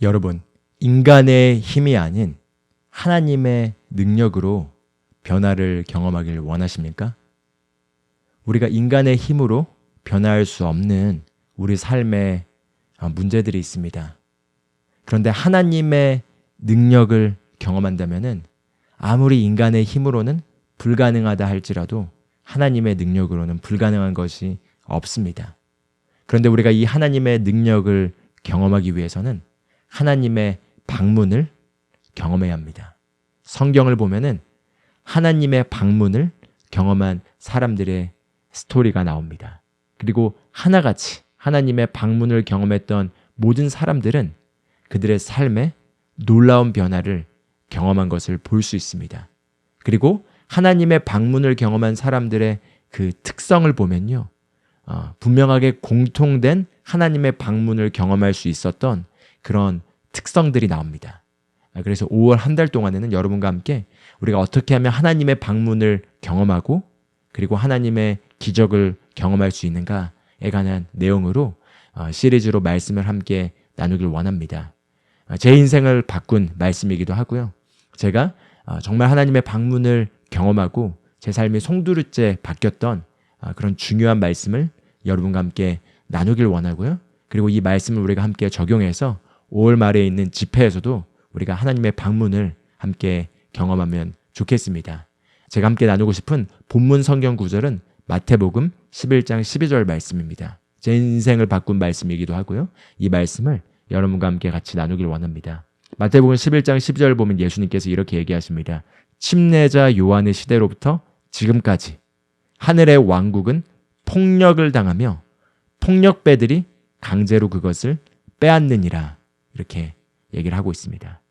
여러분, 인간의 힘이 아닌 하나님의 능력으로 변화를 경험하길 원하십니까? 우리가 인간의 힘으로 변화할 수 없는 우리 삶에 문제들이 있습니다. 그런데 하나님의 능력을 경험한다면 아무리 인간의 힘으로는 불가능하다 할지라도 하나님의 능력으로는 불가능한 것이 없습니다. 그런데 우리가 이 하나님의 능력을 경험하기 위해서는 하나님의 방문을 경험해야 합니다. 성경을 보면은 하나님의 방문을 경험한 사람들의 스토리가 나옵니다. 그리고 하나같이 하나님의 방문을 경험했던 모든 사람들은 그들의 삶에 놀라운 변화를 경험한 것을 볼 수 있습니다. 그리고 하나님의 방문을 경험한 사람들의 그 특성을 보면요, 분명하게 공통된 하나님의 방문을 경험할 수 있었던 그런 특성들이 나옵니다. 그래서 5월 한 달 동안에는 여러분과 함께 우리가 어떻게 하면 하나님의 방문을 경험하고 그리고 하나님의 기적을 경험할 수 있는가에 관한 내용으로 시리즈로 말씀을 함께 나누길 원합니다. 제 인생을 바꾼 말씀이기도 하고요. 제가 정말 하나님의 방문을 경험하고 제 삶이 송두리째 바뀌었던 그런 중요한 말씀을 여러분과 함께 나누길 원하고요. 그리고 이 말씀을 우리가 함께 적용해서 5월 말에 있는 집회에서도 우리가 하나님의 방문을 함께 경험하면 좋겠습니다. 제가 함께 나누고 싶은 본문 성경 구절은 마태복음 11장 12절 말씀입니다. 제 인생을 바꾼 말씀이기도 하고요. 이 말씀을 여러분과 함께 같이 나누길 원합니다. 마태복음 11장 12절 보면 예수님께서 이렇게 얘기하십니다. 침례자 요한의 시대로부터 지금까지 하늘의 왕국은 폭력을 당하며 폭력배들이 강제로 그것을 빼앗느니라, 이렇게 얘기를 하고 있습니다.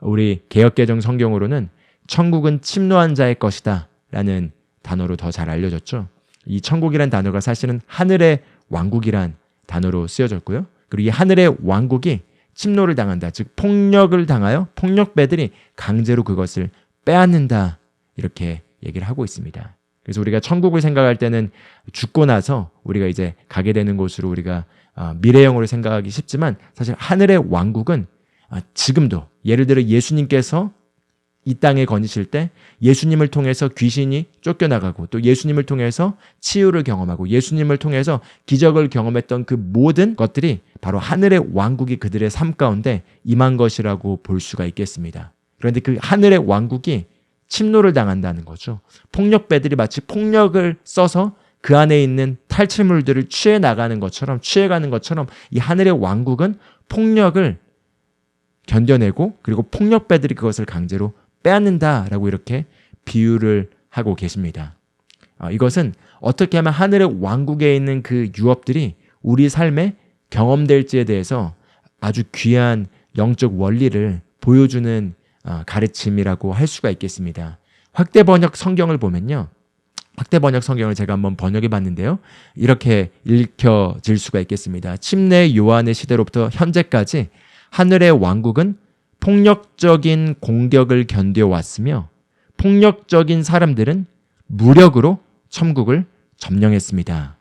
우리 개역개정 성경으로는 천국은 침노한 자의 것이다 라는 단어로 더 잘 알려졌죠. 이 천국이란 단어가 사실은 하늘의 왕국이란 단어로 쓰여졌고요. 그리고 이 하늘의 왕국이 침노를 당한다, 즉 폭력을 당하여 폭력배들이 강제로 그것을 빼앗는다, 이렇게 얘기를 하고 있습니다. 그래서 우리가 천국을 생각할 때는 죽고 나서 우리가 이제 가게 되는 곳으로 우리가 미래형으로 생각하기 쉽지만 사실 하늘의 왕국은 지금도, 예를 들어 예수님께서 이 땅에 거니실 때 예수님을 통해서 귀신이 쫓겨나가고 또 예수님을 통해서 치유를 경험하고 예수님을 통해서 기적을 경험했던 그 모든 것들이 바로 하늘의 왕국이 그들의 삶 가운데 임한 것이라고 볼 수가 있겠습니다. 그런데 그 하늘의 왕국이 침노를 당한다는 거죠. 폭력배들이 마치 폭력을 써서 그 안에 있는 탈취물들을 취해가는 것처럼 이 하늘의 왕국은 폭력을 견뎌내고 그리고 폭력배들이 그것을 강제로 빼앗는다라고 이렇게 비유를 하고 계십니다. 이것은 어떻게 하면 하늘의 왕국에 있는 그 유업들이 우리 삶에 경험될지에 대해서 아주 귀한 영적 원리를 보여주는 가르침이라고 할 수가 있겠습니다. 확대 번역 성경을 보면요, 확대 번역 성경을 제가 한번 번역해 봤는데요, 이렇게 읽혀질 수가 있겠습니다. 침례 요한의 시대로부터 현재까지 하늘의 왕국은 폭력적인 공격을 견뎌왔으며 폭력적인 사람들은 무력으로 천국을 점령했습니다.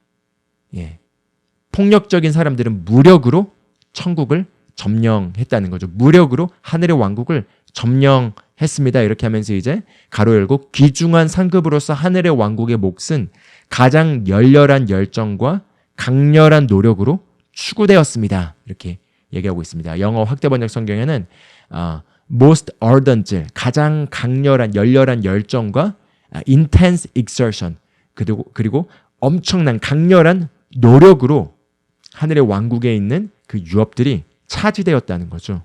폭력적인 사람들은 무력으로 천국을 점령했다는 거죠. 무력으로 하늘의 왕국을 점령했습니다. 이렇게 하면서 이제 가로 열고 귀중한 상급으로서 하늘의 왕국의 몫은 가장 열렬한 열정과 강렬한 노력으로 추구되었습니다. 이렇게 얘기하고 있습니다. 영어 확대 번역 성경에는 most ardent, 가장 강렬한 열렬한 열정과 intense exertion, 그리고 엄청난 강렬한 노력으로 하늘의 왕국에 있는 그 유업들이 차지되었다는 거죠.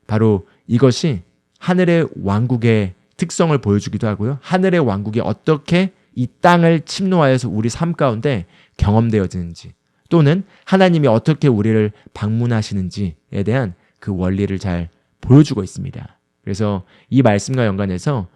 바로 이것이 하늘의 왕국의 특성을 보여주기도 하고요. 하늘의 왕국이 어떻게 이 땅을 침노하여서 우리 삶 가운데 경험되어지는지, 또는 하나님이 어떻게 우리를 방문하시는지에 대한 그 원리를 잘 보여주고 있습니다. 그래서 이 말씀과 연관해서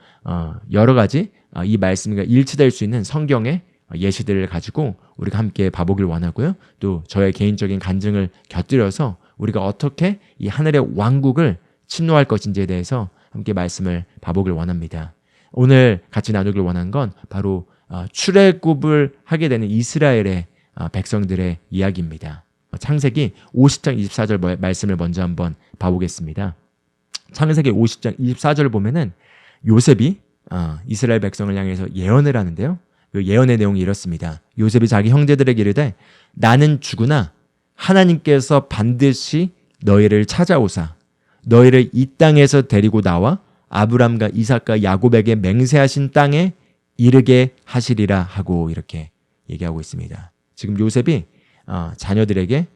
여러 가지 이 말씀과 일치될 수 있는 성경의 예시들을 가지고 우리가 함께 봐보길 원하고요. 또 저의 개인적인 간증을 곁들여서 우리가 어떻게 이 하늘의 왕국을 침노할 것인지에 대해서 함께 말씀을 봐보길 원합니다. 오늘 같이 나누길 원한 건 바로 출애굽을 하게 되는 이스라엘의 백성들의 이야기입니다. 창세기 50장 24절 말씀을 먼저 한번 봐보겠습니다. 창세기 50장 24절 보면은 요셉이 이스라엘 백성을 향해서 예언을 하는데요. 그 예언의 내용이 이렇습니다. 요셉이 자기 형제들에게 이르되 나는 죽으나 하나님께서 반드시 너희를 찾아오사 너희를 이 땅에서 데리고 나와 아브람과 이삭과 야곱에게 맹세하신 땅에 이르게 하시리라 하고 이렇게 얘기하고 있습니다. 지금 요셉이 자녀들에게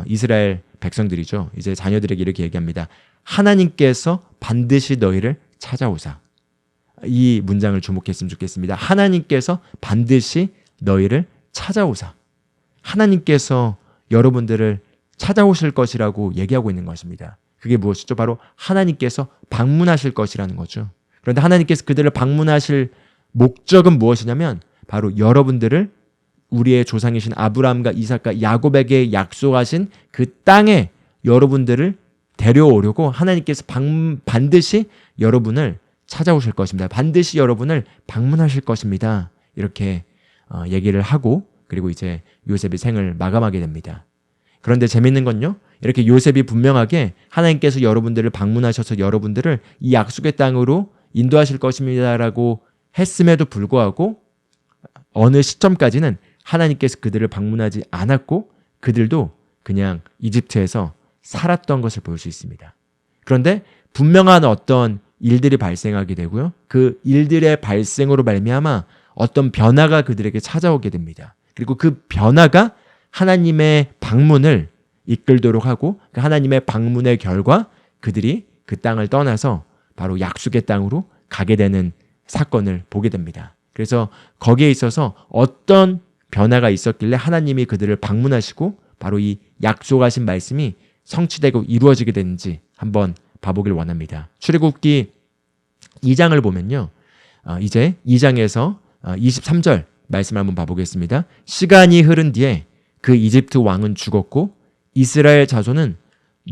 이스라엘 백성들이죠. 이제 자녀들에게 이렇게 얘기합니다. 하나님께서 반드시 너희를 찾아오사. 이 문장을 주목했으면 좋겠습니다. 하나님께서 반드시 너희를 찾아오사. 하나님께서 여러분들을 찾아오실 것이라고 얘기하고 있는 것입니다. 그게 무엇이죠? 바로 하나님께서 방문하실 것이라는 거죠. 그런데 하나님께서 그들을 방문하실 목적은 무엇이냐면 바로 여러분들을 우리의 조상이신 아브라함과 이삭과 야곱에게 약속하신 그 땅에 여러분들을 데려오려고 하나님께서 반드시 여러분을 찾아오실 것입니다. 반드시 여러분을 방문하실 것입니다. 이렇게 얘기를 하고 그리고 이제 요셉이 생을 마감하게 됩니다. 그런데 재밌는 건요. 이렇게 요셉이 분명하게 하나님께서 여러분들을 방문하셔서 여러분들을 이 약속의 땅으로 인도하실 것입니다라고 했음에도 불구하고 어느 시점까지는 하나님께서 그들을 방문하지 않았고 그들도 그냥 이집트에서 살았던 것을 볼 수 있습니다. 그런데 분명한 어떤 일들이 발생하게 되고요. 그 일들의 발생으로 말미암아 어떤 변화가 그들에게 찾아오게 됩니다. 그리고 그 변화가 하나님의 방문을 이끌도록 하고 그 하나님의 방문의 결과 그들이 그 땅을 떠나서 바로 약속의 땅으로 가게 되는 사건을 보게 됩니다. 그래서 거기에 있어서 어떤 변화가 있었길래 하나님이 그들을 방문하시고 바로 이 약속하신 말씀이 성취되고 이루어지게 되는지 한번 봐보길 원합니다. 출애굽기 2장을 보면요. 이제 2장에서 23절 말씀을 한번 봐보겠습니다. 시간이 흐른 뒤에 그 이집트 왕은 죽었고 이스라엘 자손은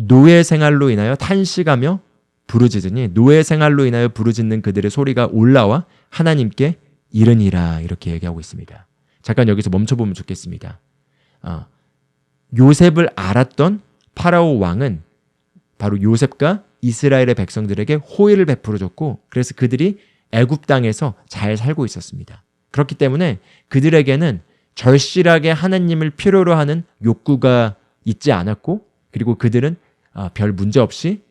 노예 생활로 인하여 탄식하며 부르짖으니 노예 생활로 인하여 부르짖는 그들의 소리가 올라와 하나님께 이르니라 이렇게 얘기하고 있습니다. 잠깐 여기서 멈춰보면 좋겠습니다. 요셉을 알았던 파라오 왕은 바로 요셉과 이스라엘의 백성들에게 호의를 베풀어줬고 그래서 그들이 애굽 땅에서 잘 살고 있었습니다. 그렇기 때문에 그들에게는 절실하게 하나님을 필요로 하는 욕구가 있지 않았고 그리고 그들은 별 문제 없이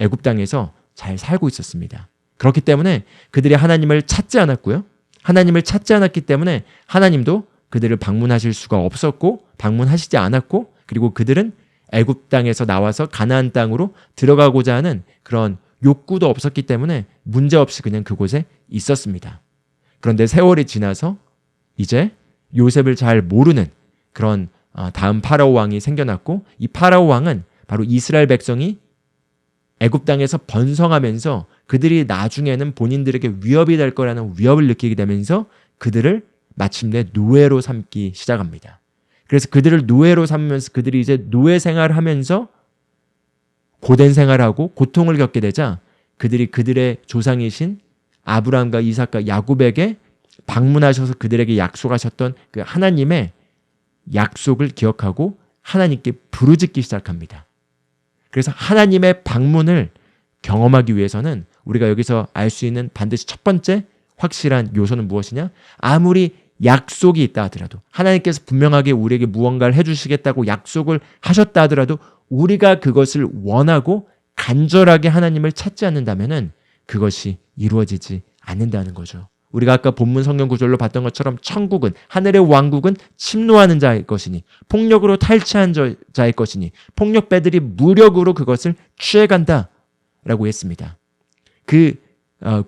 애굽 땅에서 잘 살고 있었습니다. 그렇기 때문에 그들이 하나님을 찾지 않았고요. 하나님을 찾지 않았기 때문에 하나님도 그들을 방문하실 수가 없었고 방문하시지 않았고 그리고 그들은 애굽 땅에서 나와서 가나안 땅으로 들어가고자 하는 그런 욕구도 없었기 때문에 문제없이 그냥 그곳에 있었습니다. 그런데 세월이 지나서 이제 요셉을 잘 모르는 그런 다음 파라오 왕이 생겨났고 이 파라오 왕은 바로 이스라엘 백성이 애굽 땅에서 번성하면서 그들이 나중에는 본인들에게 위협이 될 거라는 위협을 느끼게 되면서 그들을 마침내 노예로 삼기 시작합니다. 그래서 그들을 노예로 삼으면서 그들이 이제 노예 생활을 하면서 고된 생활하고 고통을 겪게 되자 그들이 그들의 조상이신 아브라함과 이삭과 야곱에게 방문하셔서 그들에게 약속하셨던 그 하나님의 약속을 기억하고 하나님께 부르짖기 시작합니다. 그래서 하나님의 방문을 경험하기 위해서는 우리가 여기서 알 수 있는 반드시 첫 번째 확실한 요소는 무엇이냐? 아무리 약속이 있다 하더라도 하나님께서 분명하게 우리에게 무언가를 해주시겠다고 약속을 하셨다 하더라도 우리가 그것을 원하고 간절하게 하나님을 찾지 않는다면 그것이 이루어지지 않는다는 거죠. 우리가 아까 본문 성경 구절로 봤던 것처럼 천국은 하늘의 왕국은 침노하는 자의 것이니 폭력으로 탈취한 자의 것이니 폭력배들이 무력으로 그것을 취해간다라고 했습니다. 그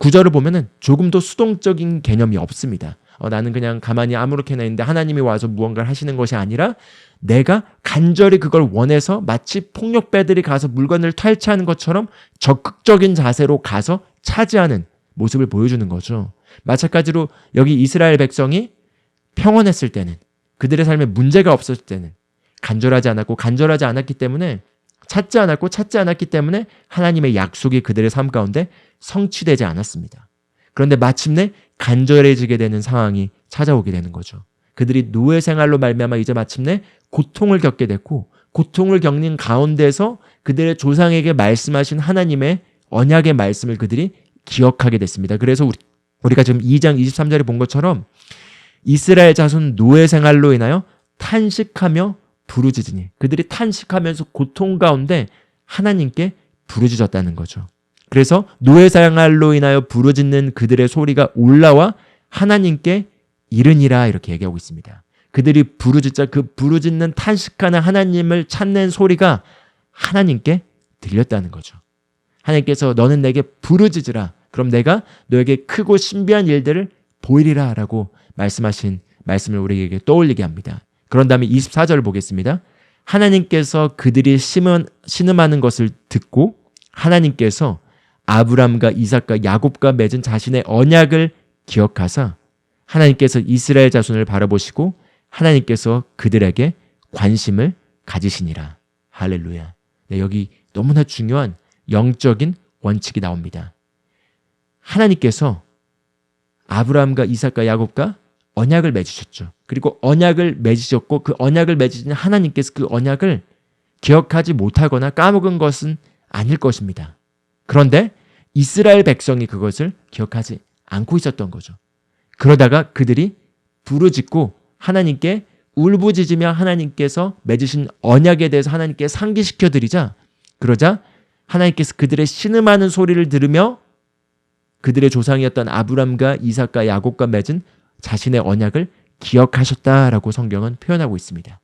구절을 보면은 조금도 수동적인 개념이 없습니다. 나는 그냥 가만히 아무렇게나 있는데 하나님이 와서 무언가를 하시는 것이 아니라 내가 간절히 그걸 원해서 마치 폭력배들이 가서 물건을 탈취하는 것처럼 적극적인 자세로 가서 차지하는 모습을 보여주는 거죠. 마찬가지로 여기 이스라엘 백성이 평온했을 때는 그들의 삶에 문제가 없었을 때는 간절하지 않았기 때문에 찾지 않았기 때문에 하나님의 약속이 그들의 삶 가운데 성취되지 않았습니다. 그런데 마침내 간절해지게 되는 상황이 찾아오게 되는 거죠. 그들이 노예 생활로 말미암아 이제 마침내 고통을 겪게 됐고, 고통을 겪는 가운데서 그들의 조상에게 말씀하신 하나님의 언약의 말씀을 그들이 기억하게 됐습니다. 그래서 우리가 지금 2장 23절에 본 것처럼 이스라엘 자손 노예 생활로 인하여 탄식하며 부르짖으니, 그들이 탄식하면서 고통 가운데 하나님께 부르짖었다는 거죠. 그래서 노예 생활로 인하여 부르짖는 그들의 소리가 올라와 하나님께 이르니라, 이렇게 얘기하고 있습니다. 그들이 부르짖자 그 부르짖는 탄식하는 하나님을 찾는 소리가 하나님께 들렸다는 거죠. 하나님께서 너는 내게 부르짖으라, 그럼 내가 너에게 크고 신비한 일들을 보이리라 라고 말씀하신 말씀을 우리에게 떠올리게 합니다. 그런 다음에 24절을 보겠습니다. 하나님께서 그들이 신음하는 것을 듣고 하나님께서 아브람과 이삭과 야곱과 맺은 자신의 언약을 기억하사 하나님께서 이스라엘 자손을 바라보시고 하나님께서 그들에게 관심을 가지시니라. 할렐루야. 네, 여기 너무나 중요한 영적인 원칙이 나옵니다. 하나님께서 아브라함과 이삭과 야곱과 언약을 맺으셨죠. 그리고 언약을 맺으셨고 그 언약을 맺으신 하나님께서 그 언약을 기억하지 못하거나 까먹은 것은 아닐 것입니다. 그런데 이스라엘 백성이 그것을 기억하지 않고 있었던 거죠. 그러다가 그들이 부르짖고 하나님께 울부짖으며 하나님께서 맺으신 언약에 대해서 하나님께 상기시켜 드리자, 그러자 하나님께서 그들의 신음하는 소리를 들으며 그들의 조상이었던 아브람과 이삭과 야곱과 맺은 자신의 언약을 기억하셨다라고 성경은 표현하고 있습니다.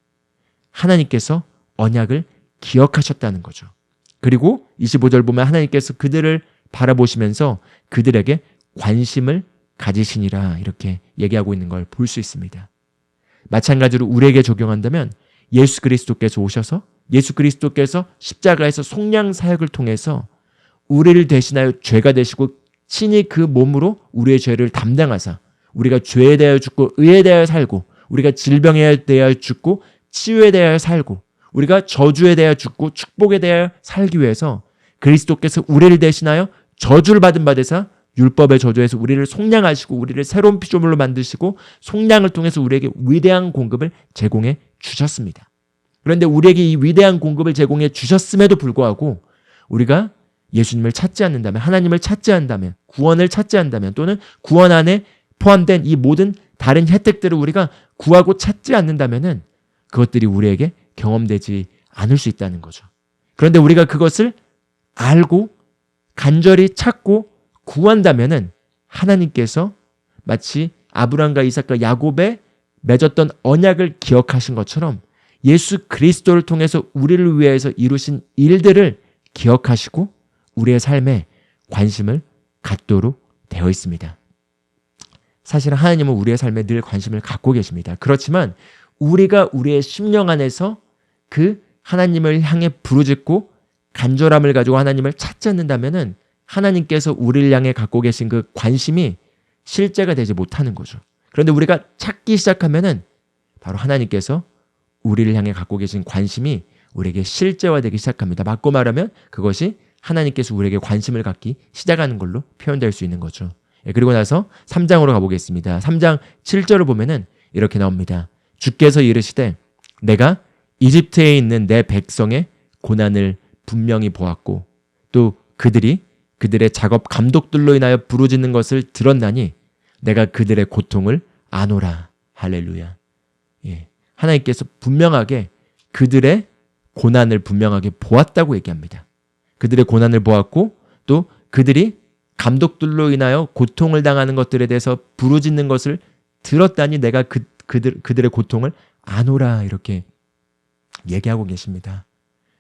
하나님께서 언약을 기억하셨다는 거죠. 그리고 25절 보면 하나님께서 그들을 바라보시면서 그들에게 관심을 가지시니라, 이렇게 얘기하고 있는 걸 볼 수 있습니다. 마찬가지로 우리에게 적용한다면 예수 그리스도께서 오셔서 예수 그리스도께서 십자가에서 속량 사역을 통해서 우리를 대신하여 죄가 되시고 친히 그 몸으로 우리의 죄를 담당하사 우리가 죄에 대하여 죽고 의에 대하여 살고, 우리가 질병에 대하여 죽고 치유에 대하여 살고, 우리가 저주에 대하여 죽고 축복에 대하여 살기 위해서 그리스도께서 우리를 대신하여 저주를 받은 바 되사 율법의 저주에서 우리를 속량하시고 우리를 새로운 피조물로 만드시고 속량을 통해서 우리에게 위대한 공급을 제공해 주셨습니다. 그런데 우리에게 이 위대한 공급을 제공해 주셨음에도 불구하고 우리가 예수님을 찾지 않는다면, 하나님을 찾지 않는다면, 구원을 찾지 않는다면, 또는 구원 안에 포함된 이 모든 다른 혜택들을 우리가 구하고 찾지 않는다면 그것들이 우리에게 경험되지 않을 수 있다는 거죠. 그런데 우리가 그것을 알고 간절히 찾고 구한다면 하나님께서 마치 아브람과 이삭과 야곱에 맺었던 언약을 기억하신 것처럼 예수 그리스도를 통해서 우리를 위해서 이루신 일들을 기억하시고 우리의 삶에 관심을 갖도록 되어 있습니다. 사실 하나님은 우리의 삶에 늘 관심을 갖고 계십니다. 그렇지만 우리가 우리의 심령 안에서 그 하나님을 향해 부르짖고 간절함을 가지고 하나님을 찾지 않는다면 하나님께서 우리를 향해 갖고 계신 그 관심이 실제가 되지 못하는 거죠. 그런데 우리가 찾기 시작하면 바로 하나님께서 우리를 향해 갖고 계신 관심이 우리에게 실제화되기 시작합니다. 맞고 말하면 그것이 하나님께서 우리에게 관심을 갖기 시작하는 걸로 표현될 수 있는 거죠. 그리고 나서 3장으로 가보겠습니다. 3장 7절을 보면은 이렇게 나옵니다. 주께서 이르시되 내가 이집트에 있는 내 백성의 고난을 분명히 보았고 또 그들이 그들의 작업 감독들로 인하여 부르짖는 것을 들었나니 내가 그들의 고통을 아노라. 할렐루야. 예. 하나님께서 분명하게 그들의 고난을 분명하게 보았다고 얘기합니다. 그들의 고난을 보았고 또 그들이 감독들로 인하여 고통을 당하는 것들에 대해서 부르짖는 것을 들었다니 내가 그들의 고통을 아노라, 이렇게 얘기하고 계십니다.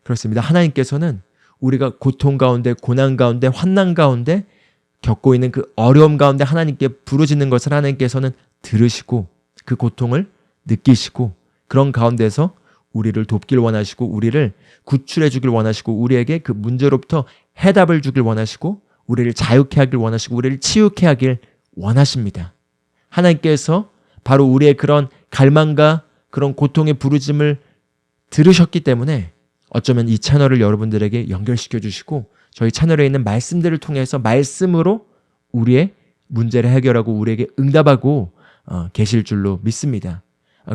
그렇습니다. 하나님께서는 우리가 고통 가운데, 고난 가운데, 환난 가운데 겪고 있는 그 어려움 가운데 하나님께 부르짖는 것을 하나님께서는 들으시고 그 고통을 느끼시고 그런 가운데서 우리를 돕길 원하시고 우리를 구출해 주길 원하시고 우리에게 그 문제로부터 해답을 주길 원하시고 우리를 자유케 하길 원하시고 우리를 치유케 하길 원하십니다. 하나님께서 바로 우리의 그런 갈망과 그런 고통의 부르짖음을 들으셨기 때문에 어쩌면 이 채널을 여러분들에게 연결시켜 주시고 저희 채널에 있는 말씀들을 통해서 말씀으로 우리의 문제를 해결하고 우리에게 응답하고 계실 줄로 믿습니다.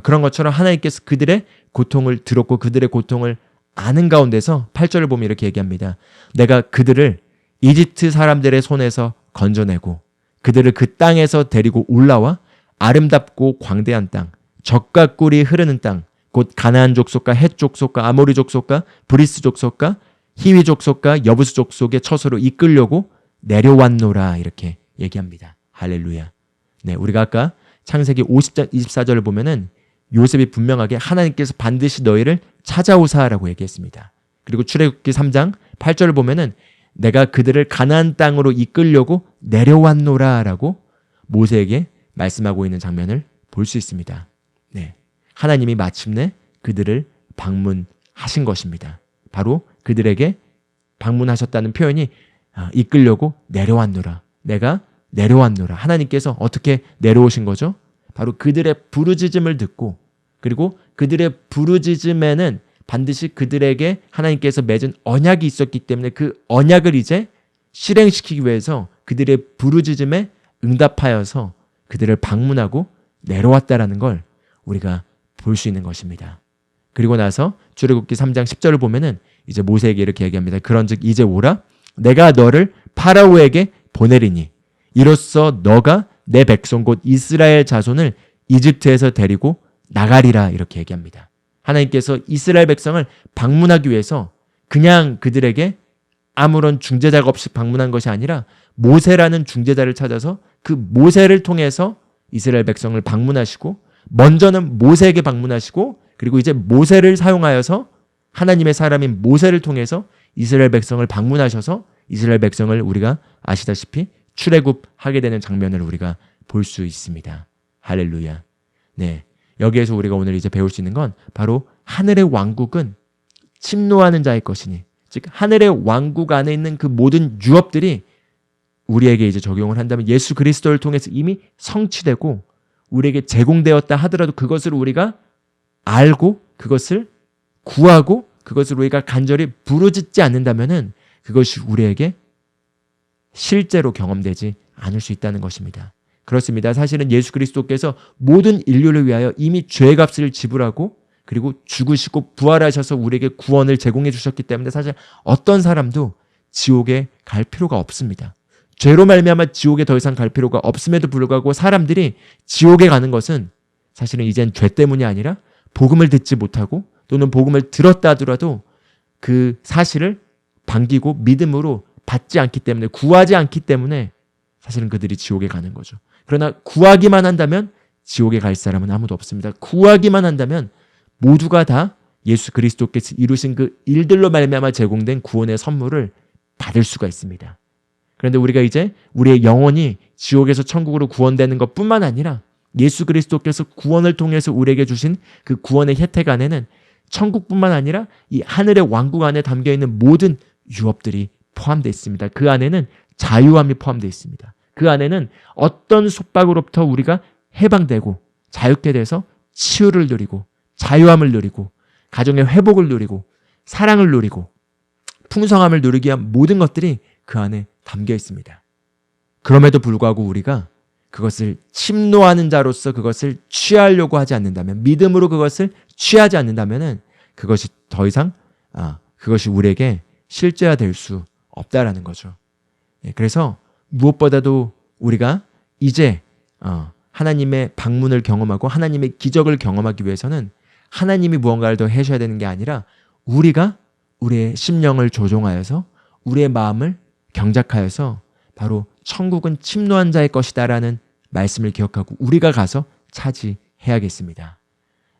그런 것처럼 하나님께서 그들의 고통을 들었고 그들의 고통을 아는 가운데서 8절을 보면 이렇게 얘기합니다. 내가 그들을 이집트 사람들의 손에서 건져내고 그들을 그 땅에서 데리고 올라와 아름답고 광대한 땅, 젖과 꿀이 흐르는 땅, 곧 가나안 족속과 헷 족속과 아모리 족속과 브리스 족속과 히위 족속과 여부스 족속의 처소로 이끌려고 내려왔노라 이렇게 얘기합니다. 할렐루야. 네, 우리가 아까 창세기 50장 24절을 보면은 요셉이 분명하게 하나님께서 반드시 너희를 찾아오사라고 얘기했습니다. 그리고 출애굽기 3장 8절을 보면은 내가 그들을 가나안 땅으로 이끌려고 내려왔노라라고 모세에게 말씀하고 있는 장면을 볼 수 있습니다. 네, 하나님이 마침내 그들을 방문하신 것입니다. 바로 그들에게 방문하셨다는 표현이 이끌려고 내려왔노라. 내가 내려왔노라. 하나님께서 어떻게 내려오신 거죠? 바로 그들의 부르짖음을 듣고 그리고 그들의 부르짖음에는 반드시 그들에게 하나님께서 맺은 언약이 있었기 때문에 그 언약을 이제 실행시키기 위해서 그들의 부르짖음에 응답하여서 그들을 방문하고 내려왔다라는 걸 우리가 볼 수 있는 것입니다. 그리고 나서 출애굽기 3장 10절을 보면은 이제 모세에게 이렇게 얘기합니다. 그런즉 이제 오라 내가 너를 파라오에게 보내리니 이로써 너가 내 백성 곧 이스라엘 자손을 이집트에서 데리고 나가리라 이렇게 얘기합니다. 하나님께서 이스라엘 백성을 방문하기 위해서 그냥 그들에게 아무런 중재자가 없이 방문한 것이 아니라 모세라는 중재자를 찾아서 그 모세를 통해서 이스라엘 백성을 방문하시고 먼저는 모세에게 방문하시고 그리고 이제 모세를 사용하여서 하나님의 사람인 모세를 통해서 이스라엘 백성을 방문하셔서 이스라엘 백성을 우리가 아시다시피 출애굽하게 되는 장면을 우리가 볼 수 있습니다. 할렐루야. 네, 여기에서 우리가 오늘 이제 배울 수 있는 건 바로 하늘의 왕국은 침노하는 자의 것이니 즉 하늘의 왕국 안에 있는 그 모든 유업들이 우리에게 이제 적용을 한다면 예수 그리스도를 통해서 이미 성취되고 우리에게 제공되었다 하더라도 그것을 우리가 알고 그것을 구하고 그것을 우리가 간절히 부르짖지 않는다면은 그것이 우리에게 실제로 경험되지 않을 수 있다는 것입니다. 그렇습니다. 사실은 예수 그리스도께서 모든 인류를 위하여 이미 죄값을 지불하고 그리고 죽으시고 부활하셔서 우리에게 구원을 제공해 주셨기 때문에 사실 어떤 사람도 지옥에 갈 필요가 없습니다. 죄로 말미암아 지옥에 더 이상 갈 필요가 없음에도 불구하고 사람들이 지옥에 가는 것은 사실은 이젠 죄 때문이 아니라 복음을 듣지 못하고 또는 복음을 들었다 하더라도 그 사실을 반기고 믿음으로 받지 않기 때문에 구하지 않기 때문에 사실은 그들이 지옥에 가는 거죠. 그러나 구하기만 한다면 지옥에 갈 사람은 아무도 없습니다. 구하기만 한다면 모두가 다 예수 그리스도께서 이루신 그 일들로 말미암아 제공된 구원의 선물을 받을 수가 있습니다. 그런데 우리가 이제 우리의 영혼이 지옥에서 천국으로 구원되는 것뿐만 아니라 예수 그리스도께서 구원을 통해서 우리에게 주신 그 구원의 혜택 안에는 천국뿐만 아니라 이 하늘의 왕국 안에 담겨있는 모든 유업들이 포함되어 있습니다. 그 안에는 자유함이 포함되어 있습니다. 그 안에는 어떤 속박으로부터 우리가 해방되고 자유케 돼서 치유를 누리고 자유함을 누리고 가정의 회복을 누리고 사랑을 누리고 풍성함을 누리기 위한 모든 것들이 그 안에 담겨 있습니다. 그럼에도 불구하고 우리가 그것을 침노하는 자로서 그것을 취하려고 하지 않는다면 믿음으로 그것을 취하지 않는다면 그것이 더 이상 그것이 우리에게 실제화될 수 없다라는 거죠. 그래서 무엇보다도 우리가 이제 하나님의 방문을 경험하고 하나님의 기적을 경험하기 위해서는 하나님이 무언가를 더 해셔야 되는 게 아니라 우리가 우리의 심령을 조종하여서 우리의 마음을 경작하여서 바로 천국은 침노한 자의 것이다라는 말씀을 기억하고 우리가 가서 차지해야겠습니다.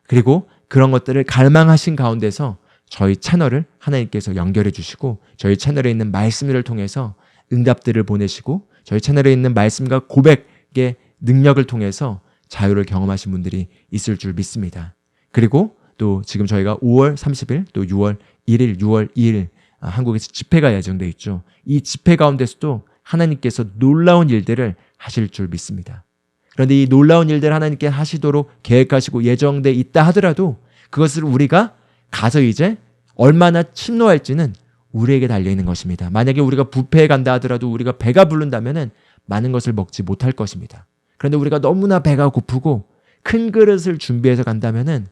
그리고 그런 것들을 갈망하신 가운데서 저희 채널을 하나님께서 연결해 주시고 저희 채널에 있는 말씀들을 통해서 응답들을 보내시고 저희 채널에 있는 말씀과 고백의 능력을 통해서 자유를 경험하신 분들이 있을 줄 믿습니다. 그리고 또 지금 저희가 5월 30일 또 6월 1일, 6월 2일 한국에서 집회가 예정되어 있죠. 이 집회 가운데서도 하나님께서 놀라운 일들을 하실 줄 믿습니다. 그런데 이 놀라운 일들을 하나님께 하시도록 계획하시고 예정돼 있다 하더라도 그것을 우리가 가서 이제 얼마나 침노할지는 우리에게 달려있는 것입니다. 만약에 우리가 뷔페에 간다 하더라도 우리가 배가 부른다면 많은 것을 먹지 못할 것입니다. 그런데 우리가 너무나 배가 고프고 큰 그릇을 준비해서 간다면은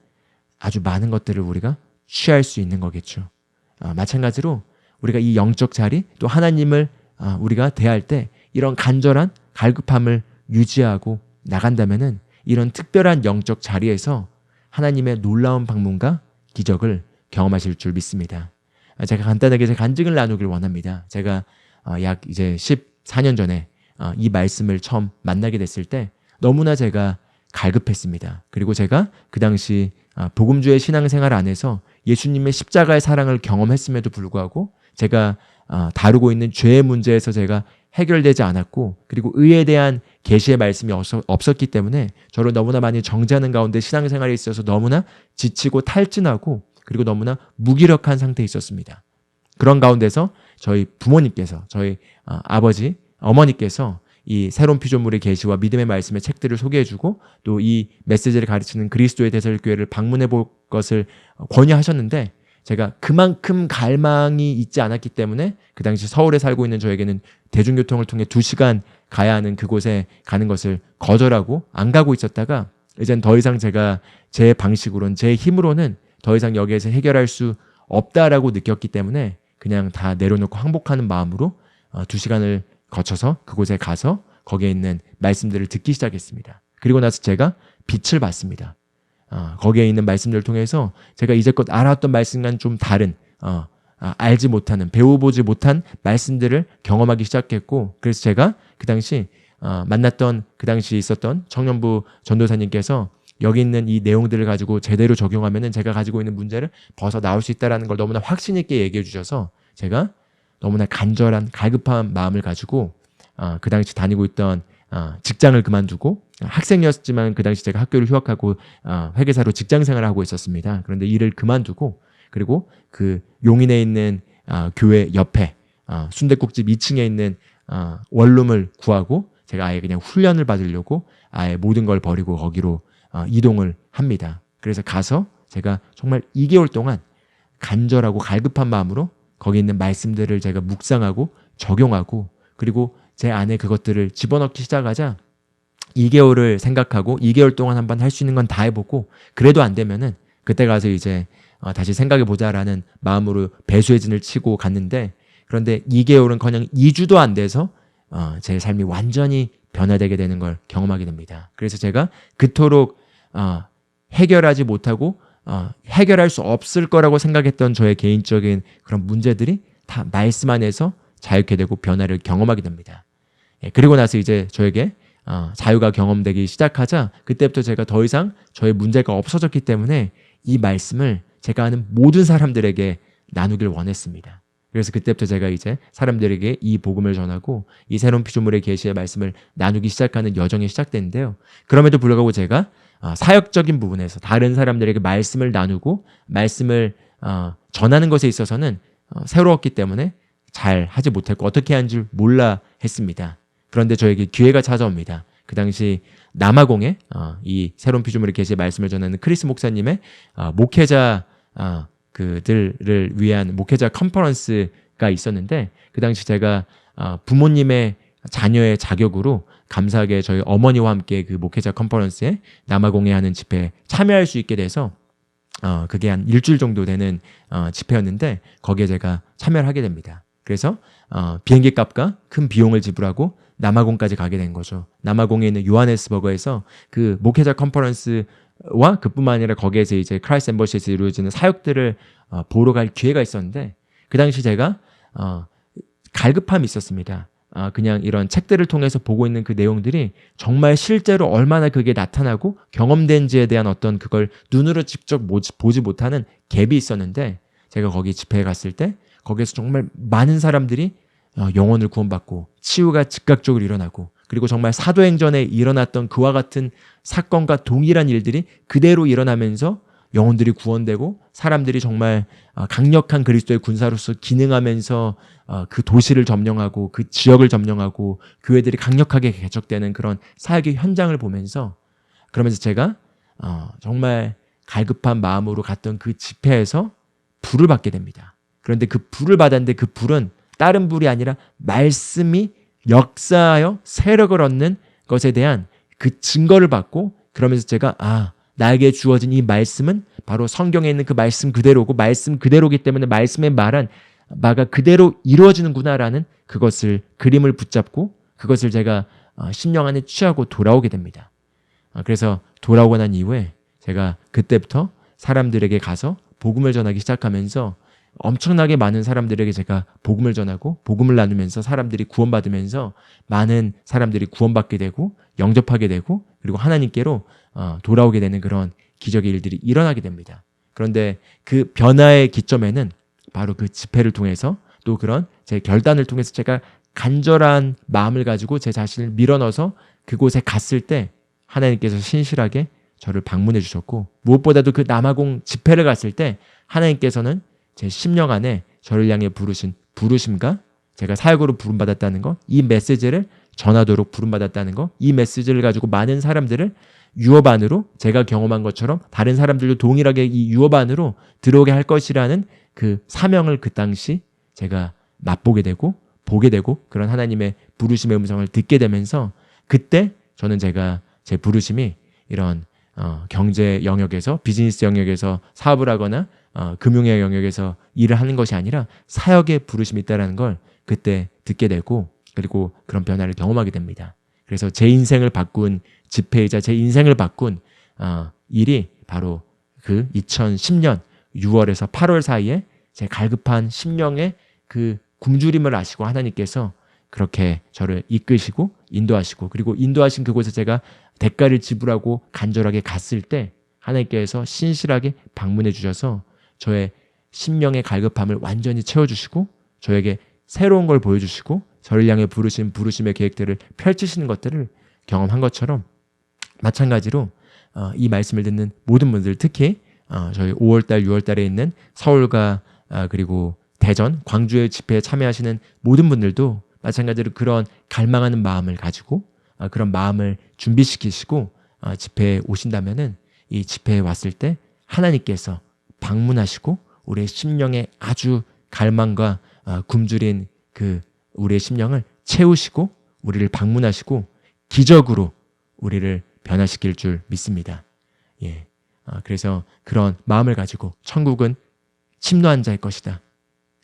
아주 많은 것들을 우리가 취할 수 있는 거겠죠. 마찬가지로 우리가 이 영적 자리 또 하나님을 우리가 대할 때 이런 간절한 갈급함을 유지하고 나간다면은 이런 특별한 영적 자리에서 하나님의 놀라운 방문과 기적을 경험하실 줄 믿습니다. 제가 간단하게 제 간증을 나누길 원합니다. 제가 약 이제 14년 전에 이 말씀을 처음 만나게 됐을 때 너무나 제가 갈급했습니다. 그리고 제가 그 당시 복음주의 신앙생활 안에서 예수님의 십자가의 사랑을 경험했음에도 불구하고 제가 다루고 있는 죄의 문제에서 제가 해결되지 않았고 그리고 의에 대한 계시의 말씀이 없었기 때문에 저를 너무나 많이 정죄하는 가운데 신앙생활에 있어서 너무나 지치고 탈진하고 그리고 너무나 무기력한 상태에 있었습니다. 그런 가운데서 저희 부모님께서 저희 아버지, 어머니께서 이 새로운 피조물의 계시와 믿음의 말씀의 책들을 소개해주고 또 이 메시지를 가르치는 그리스도의 대설교회를 방문해 볼 것을 권유하셨는데 제가 그만큼 갈망이 있지 않았기 때문에 그 당시 서울에 살고 있는 저에게는 대중교통을 통해 2시간 가야 하는 그곳에 가는 것을 거절하고 안 가고 있었다가 이젠 더 이상 제가 제 방식으로는 제 힘으로는 더 이상 여기에서 해결할 수 없다라고 느꼈기 때문에 그냥 다 내려놓고 항복하는 마음으로 2시간을 거쳐서 그곳에 가서 거기에 있는 말씀들을 듣기 시작했습니다. 그리고 나서 제가 빛을 봤습니다. 거기에 있는 말씀들을 통해서 제가 이제껏 알았던 말씀과는 좀 다른 알지 못하는 배워보지 못한 말씀들을 경험하기 시작했고 그래서 제가 그 당시 만났던 그 당시 있었던 청년부 전도사님께서 여기 있는 이 내용들을 가지고 제대로 적용하면은 제가 가지고 있는 문제를 벗어 나올 수 있다는 걸 너무나 확신 있게 얘기해 주셔서 제가 너무나 간절한 갈급한 마음을 가지고 그 당시 다니고 있던 직장을 그만두고 학생이었지만 그 당시 제가 학교를 휴학하고 회계사로 직장 생활을 하고 있었습니다. 그런데 일을 그만두고 그리고 그 용인에 있는 교회 옆에 순댓국집 2층에 있는 원룸을 구하고 제가 아예 그냥 훈련을 받으려고 아예 모든 걸 버리고 거기로 이동을 합니다. 그래서 가서 제가 정말 2개월 동안 간절하고 갈급한 마음으로 거기 있는 말씀들을 제가 묵상하고 적용하고 그리고 제 안에 그것들을 집어넣기 시작하자 2개월을 생각하고 2개월 동안 한번 할 수 있는 건 다 해보고 그래도 안 되면은 그때 가서 이제 다시 생각해보자라는 마음으로 배수의 진을 치고 갔는데 그런데 2개월은커녕 2주도 안 돼서 제 삶이 완전히 변화되게 되는 걸 경험하게 됩니다. 그래서 제가 그토록 해결하지 못하고 해결할 수 없을 거라고 생각했던 저의 개인적인 그런 문제들이 다 말씀 안에서 자유케 되고 변화를 경험하게 됩니다. 그리고 나서 이제 저에게 자유가 경험되기 시작하자 그때부터 제가 더 이상 저의 문제가 없어졌기 때문에 이 말씀을 제가 아는 모든 사람들에게 나누길 원했습니다. 그래서 그때부터 제가 이제 사람들에게 이 복음을 전하고 이 새로운 피조물의 계시의 말씀을 나누기 시작하는 여정이 시작됐는데요. 그럼에도 불구하고 제가 사역적인 부분에서 다른 사람들에게 말씀을 나누고 말씀을 전하는 것에 있어서는 새로웠기 때문에 잘 하지 못했고 어떻게 하는 줄 몰라 했습니다. 그런데 저에게 기회가 찾아옵니다. 그 당시 남아공에 이 새로운 피조물의 계시의 말씀을 전하는 크리스 목사님의 목회자 그들을 위한 목회자 컨퍼런스가 있었는데 그 당시 제가 부모님의 자녀의 자격으로 감사하게 저희 어머니와 함께 그 목회자 컨퍼런스에 남아공에 하는 집회에 참여할 수 있게 돼서 그게 한 일주일 정도 되는 집회였는데 거기에 제가 참여를 하게 됩니다. 그래서 비행기 값과 큰 비용을 지불하고 남아공까지 가게 된 거죠. 남아공에 있는 요하네스버거에서 그 목회자 컨퍼런스와 그뿐만 아니라 거기에서 이제 크라이스트 엠버시에서 이루어지는 사역들을 보러 갈 기회가 있었는데 그 당시 제가 갈급함이 있었습니다. 그냥 이런 책들을 통해서 보고 있는 그 내용들이 정말 실제로 얼마나 그게 나타나고 경험된지에 대한 어떤 그걸 눈으로 직접 보지 못하는 갭이 있었는데 제가 거기 집회에 갔을 때 거기에서 정말 많은 사람들이 영혼을 구원받고 치유가 즉각적으로 일어나고 그리고 정말 사도행전에 일어났던 그와 같은 사건과 동일한 일들이 그대로 일어나면서 영혼들이 구원되고 사람들이 정말 강력한 그리스도의 군사로서 기능하면서 그 도시를 점령하고 그 지역을 점령하고 교회들이 강력하게 개척되는 그런 사역의 현장을 보면서 그러면서 제가 정말 갈급한 마음으로 갔던 그 집회에서 불을 받게 됩니다. 그런데 그 불을 받았는데 그 불은 다른 불이 아니라 말씀이 역사하여 세력을 얻는 것에 대한 그 증거를 받고 그러면서 제가 나에게 주어진 이 말씀은 바로 성경에 있는 그 말씀 그대로고 말씀 그대로기 때문에 말씀의 말은 마가 그대로 이루어지는구나라는 그것을 그림을 붙잡고 그것을 제가 심령 안에 취하고 돌아오게 됩니다. 그래서 돌아오고 난 이후에 제가 그때부터 사람들에게 가서 복음을 전하기 시작하면서 엄청나게 많은 사람들에게 제가 복음을 전하고 복음을 나누면서 사람들이 구원받으면서 많은 사람들이 구원받게 되고 영접하게 되고 그리고 하나님께로 돌아오게 되는 그런 기적의 일들이 일어나게 됩니다. 그런데 그 변화의 기점에는 바로 그 집회를 통해서 또 그런 제 결단을 통해서 제가 간절한 마음을 가지고 제 자신을 밀어넣어서 그곳에 갔을 때 하나님께서 신실하게 저를 방문해 주셨고 무엇보다도 그 남아공 집회를 갔을 때 하나님께서는 제 심령 안에 저를 향해 부르신 부르심과 제가 사역으로 부름받았다는 것, 이 메시지를 전하도록 부름받았다는 것, 이 메시지를 가지고 많은 사람들을 유업 안으로 제가 경험한 것처럼 다른 사람들도 동일하게 이 유업 안으로 들어오게 할 것이라는 그 사명을 그 당시 제가 맛보게 되고 보게 되고 그런 하나님의 부르심의 음성을 듣게 되면서 그때 저는 제가 제 부르심이 이런 경제 영역에서 비즈니스 영역에서 사업을 하거나 금융의 영역에서 일을 하는 것이 아니라 사역의 부르심이 있다는 걸 그때 듣게 되고 그리고 그런 변화를 경험하게 됩니다. 그래서 제 인생을 바꾼 집회이자 제 인생을 바꾼 일이 바로 그 2010년 6월에서 8월 사이에 제 갈급한 심령의 그 굶주림을 아시고 하나님께서 그렇게 저를 이끄시고 인도하시고 그리고 인도하신 그곳에 제가 대가를 지불하고 간절하게 갔을 때 하나님께서 신실하게 방문해 주셔서 저의 심령의 갈급함을 완전히 채워주시고 저에게 새로운 걸 보여주시고 저를 향해 부르신 부르심의 계획들을 펼치시는 것들을 경험한 것처럼 마찬가지로 이 말씀을 듣는 모든 분들 특히 저희 5월달 6월달에 있는 서울과 그리고 대전, 광주의 집회에 참여하시는 모든 분들도 마찬가지로 그런 갈망하는 마음을 가지고 그런 마음을 준비시키시고 집회에 오신다면은 이 집회에 왔을 때 하나님께서 방문하시고 우리의 심령에 아주 갈망과 굶주린 그 우리의 심령을 채우시고 우리를 방문하시고 기적으로 우리를 변화시킬 줄 믿습니다. 예. 그래서 그런 마음을 가지고 천국은 침노한 자의 것이다.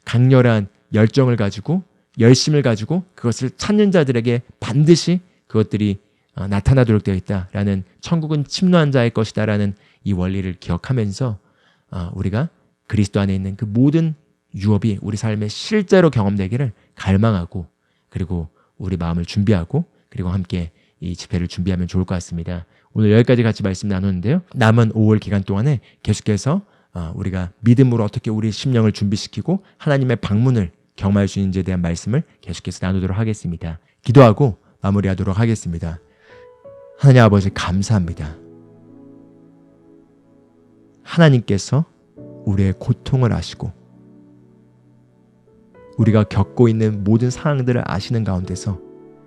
강렬한 열정을 가지고 열심을 가지고 그것을 찾는 자들에게 반드시 그것들이 나타나도록 되어 있다라는 천국은 침노한 자의 것이다라는 이 원리를 기억하면서 우리가 그리스도 안에 있는 그 모든 유업이 우리 삶에 실제로 경험되기를 갈망하고 그리고 우리 마음을 준비하고 그리고 함께 이 집회를 준비하면 좋을 것 같습니다. 오늘 여기까지 같이 말씀 나누는데요. 남은 5월 기간 동안에 계속해서 우리가 믿음으로 어떻게 우리 심령을 준비시키고 하나님의 방문을 경험할 수 있는지에 대한 말씀을 계속해서 나누도록 하겠습니다. 기도하고 마무리하도록 하겠습니다. 하나님 아버지 감사합니다. 하나님께서 우리의 고통을 아시고 우리가 겪고 있는 모든 상황들을 아시는 가운데서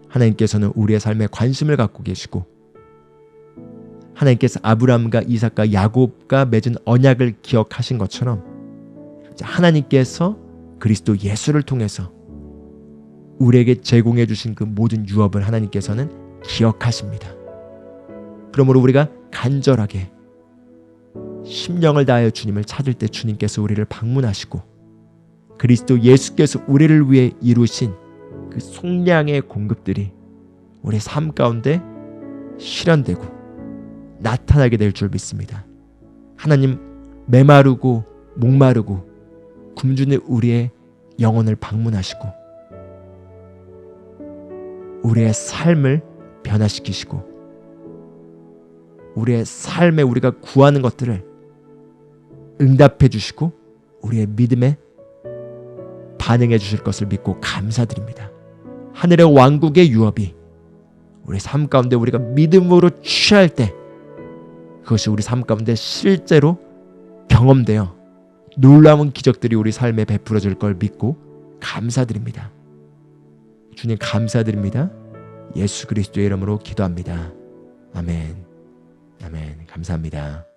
하나님께서는 우리의 삶에 관심을 갖고 계시고 하나님께서 아브라함과 이삭과 야곱과 맺은 언약을 기억하신 것처럼 하나님께서 그리스도 예수를 통해서 우리에게 제공해 주신 그 모든 유업을 하나님께서는 기억하십니다. 그러므로 우리가 간절하게 심령을 다하여 주님을 찾을 때 주님께서 우리를 방문하시고 그리스도 예수께서 우리를 위해 이루신 그 속량의 공급들이 우리의 삶 가운데 실현되고 나타나게 될 줄 믿습니다. 하나님, 메마르고 목마르고 굶주린 우리의 영혼을 방문하시고 우리의 삶을 변화시키시고 우리의 삶에 우리가 구하는 것들을 응답해 주시고 우리의 믿음에 반응해 주실 것을 믿고 감사드립니다. 하늘의 왕국의 유업이 우리 삶 가운데 우리가 믿음으로 취할 때 그것이 우리 삶 가운데 실제로 경험되어 놀라운 기적들이 우리 삶에 베풀어질 걸 믿고 감사드립니다. 주님 감사드립니다. 예수 그리스도의 이름으로 기도합니다. 아멘. 아멘. 감사합니다.